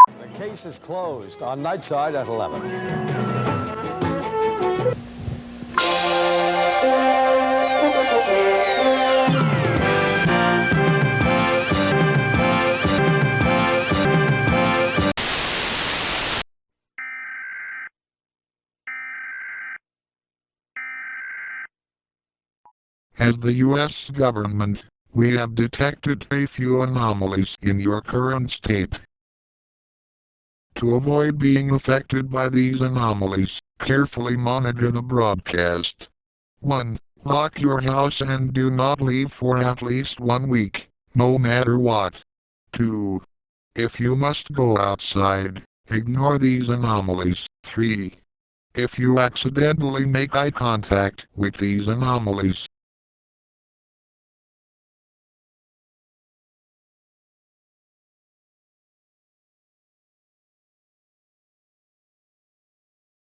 The case is closed on Nightside at 11. As the U.S. government, we have detected a few anomalies in your current state. To avoid being affected by these anomalies, carefully monitor the broadcast. 1. Lock your house and do not leave for at least 1 week, no matter what. 2. If you must go outside, ignore these anomalies. 3. If you accidentally make eye contact with these anomalies,